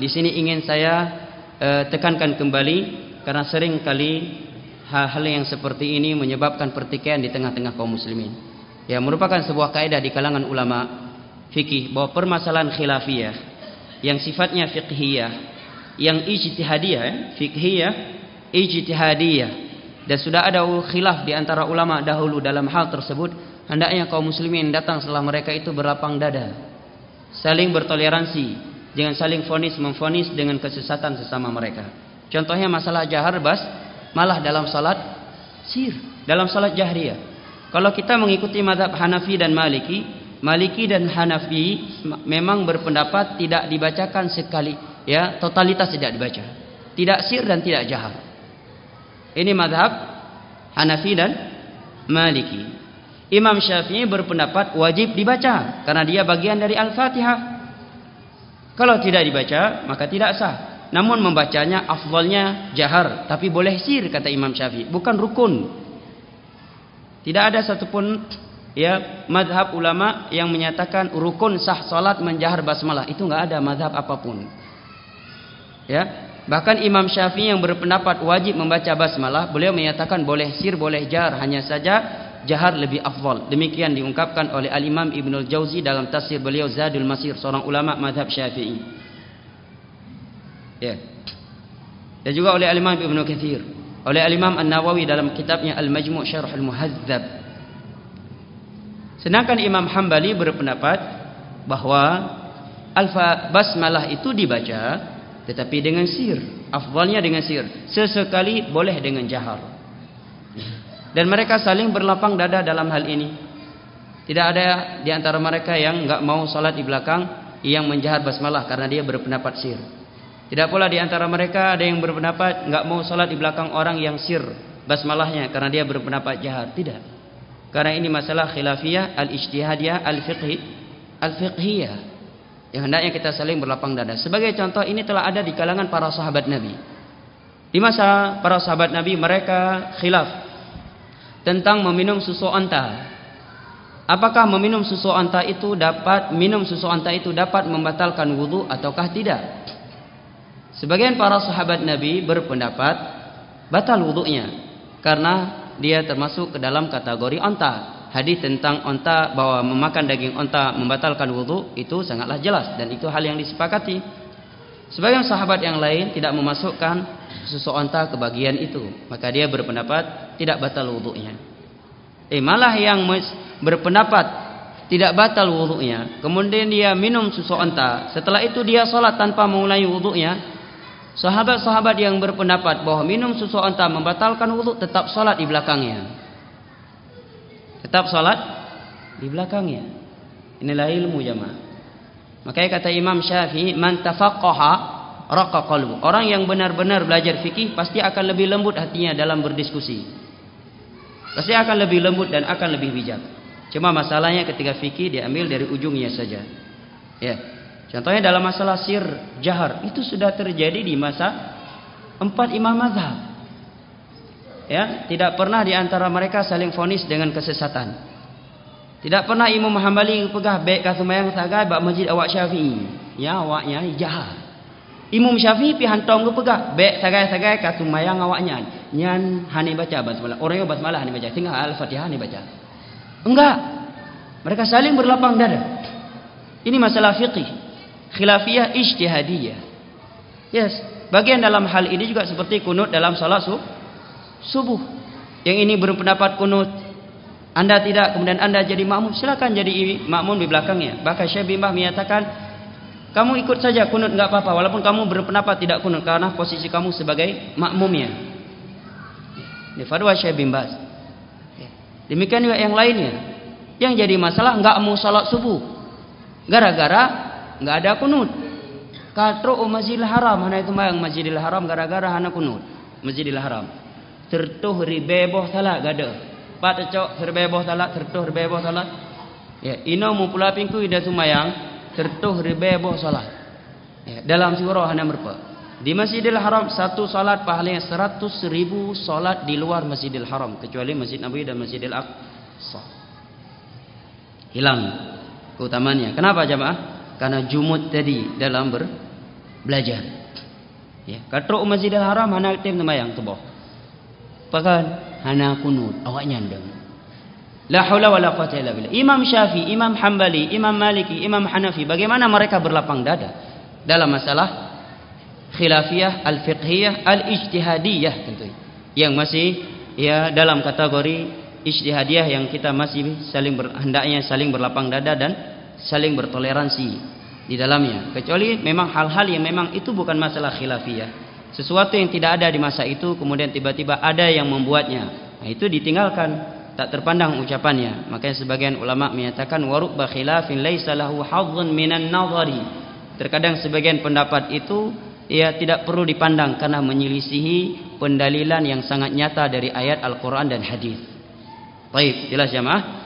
Di sini ingin saya tekankan kembali, karena sering kali hal-hal yang seperti ini menyebabkan pertikaian di tengah-tengah kaum muslimin. Ya, merupakan sebuah kaidah di kalangan ulama fikih bahwa permasalahan khilafiyah yang sifatnya fiqhiyah, yang ijtihadiyah, fiqhiyah, ijtihadiyah, dan sudah ada khilaf di antara ulama dahulu dalam hal tersebut, hendaknya kaum muslimin datang setelah mereka itu berlapang dada, saling bertoleransi, jangan saling memvonis dengan kesesatan sesama mereka. Contohnya masalah jahar malah dalam salat sir, dalam salat jahriyah. Kalau kita mengikuti mazhab Hanafi dan Maliki dan Hanafi memang berpendapat tidak dibacakan sekali, ya, totalitas tidak dibaca, tidak sir dan tidak jahar. Ini mazhab Hanafi dan Maliki. Imam Syafi'i berpendapat wajib dibaca karena dia bagian dari Al-Fatihah. Kalau tidak dibaca maka tidak sah. Namun membacanya afdalnya jahar, tapi boleh sir kata Imam Syafi'i, bukan rukun. Tidak ada satupun ya mazhab ulama yang menyatakan rukun sah salat menjahar basmalah. Itu enggak ada mazhab apapun. Ya, bahkan Imam Syafi'i yang berpendapat wajib membaca basmalah, beliau menyatakan boleh sir, boleh jahar, hanya saja jahar lebih afdal. Demikian diungkapkan oleh Al-Imam Ibnul Jauzi dalam tafsir beliau Zadul Masir, seorang ulama mazhab Syafi'i. Ya. Dan juga oleh Al-Imam Ibnu Katsir, oleh Al-Imam An-Nawawi dalam kitabnya Al-Majmu' Syarh Al-Muhadzab. Sedangkan Imam Hambali berpendapat bahwa basmalah itu dibaca tetapi dengan sir, afdalnya dengan sir. Sesekali boleh dengan jahar. Dan mereka saling berlapang dada dalam hal ini. Tidak ada di antara mereka yang enggak mau salat di belakang yang menjahar basmalah karena dia berpendapat sir. Tidak pula di antara mereka ada yang berpendapat enggak mau salat di belakang orang yang sir basmalahnya karena dia berpendapat jahar. Tidak. Karena ini masalah khilafiyah, al-ijtihadiyah, al-fiqhiyah, yang hendaknya kita saling berlapang dada. Sebagai contoh, ini telah ada di kalangan para sahabat Nabi. Di masa para sahabat Nabi, mereka khilaf tentang meminum susu onta. Apakah minum susu onta itu dapat membatalkan wudu ataukah tidak? Sebagian para sahabat Nabi berpendapat batal wudunya karena dia termasuk ke dalam kategori onta. Hadis tentang onta bahwa memakan daging onta membatalkan wudu itu sangatlah jelas dan itu hal yang disepakati. Sebagian sahabat yang lain tidak memasukkan susu onta ke bagian itu, maka dia berpendapat tidak batal wudunya. Malah yang berpendapat tidak batal wudunya, kemudian dia minum susu onta, setelah itu dia sholat tanpa mengulangi wudunya. Sahabat-sahabat yang berpendapat bahwa minum susu onta membatalkan wudu tetap sholat di belakangnya. Tetap sholat di belakangnya. Inilah ilmu jamaah. Makanya kata Imam Syafi'i, man tafaqqaha raqa qalbu. Orang yang benar-benar belajar fikih pasti akan lebih lembut hatinya dalam berdiskusi. Pasti akan lebih lembut dan akan lebih bijak. Cuma masalahnya ketika fikih diambil dari ujungnya saja. Ya. Contohnya dalam masalah sir jahar, itu sudah terjadi di masa 4 imam mazhab. Ya, tidak pernah di antara mereka saling vonis dengan kesesatan. Tidak pernah Imam Hambali pegah baik ka sumayang sagai bak masjid awak Syafi'i. Ya awaknya jahar. Imam Syafi'i pi hantong ku pegah baik sagai-sagai ka sumayang awaknya. Nyan hani baca basmalah. Orang yang basmalah hani baca, tinggal Al-Fatihah hani baca. Enggak. Mereka saling berlapang dada. Ini masalah fiqih. Khilafiyah ijtihadiyah. Yes, bagian dalam hal ini juga seperti kunut dalam salat subuh. Yang ini berpendapat kunut, Anda tidak, kemudian Anda jadi makmum, silakan jadi makmum di belakangnya. Bahkan Syekh bin Baz menyatakan, kamu ikut saja kunut enggak apa-apa walaupun kamu berpendapat tidak kunut karena posisi kamu sebagai makmumnya. Ini fatwa Syekh bin Baz. Demikian juga yang lainnya. Yang jadi masalah enggak mau salat subuh gara-gara enggak ada kunut. Katro Masjidil Haram, hana itu mayang Masjidil Haram gara-gara hana kunut. Masjidil Haram. Tertuh ribeboh salat gada. Pat cok ribeboh salat, tertuh ribeboh salat. Ya, ino mu pula pingku ida sumayang, tertuh ribeboh salat. Ya, dalam surah hana merpa. Di Masjidil Haram satu salat pahalanya 100.000 salat di luar Masjidil Haram kecuali Masjid Nabawi dan Masjidil Aqsa. Hilang keutamanya. Kenapa jamaah? Karena jumud tadi dalam belajar. Ya, katro Masjidil Haram hana tim temayang tubuh. Pakan hana kunut awak nyandeng. La haula wala quwwata illa billah. Imam Syafi'i, Imam Hambali, Imam Maliki, Imam Hanafi, bagaimana mereka berlapang dada dalam masalah khilafiyah, al-fiqhiyah, al-ijtihadiyah tentu. Yang masih ya dalam kategori ijtihadiyah yang kita masih hendaknya saling berlapang dada dan saling bertoleransi di dalamnya. Kecuali memang hal-hal yang memang itu bukan masalah khilafiyah. Sesuatu yang tidak ada di masa itu kemudian tiba-tiba ada yang membuatnya. Nah, itu ditinggalkan. Tak terpandang ucapannya. Makanya sebagian ulama menyatakan warubba khilafin laisa lahu hadzun minan nadhari. Terkadang sebagian pendapat itu ya tidak perlu dipandang karena menyelisihi pendalilan yang sangat nyata dari ayat Al-Qur'an dan hadis. Baik, jelas jamaah.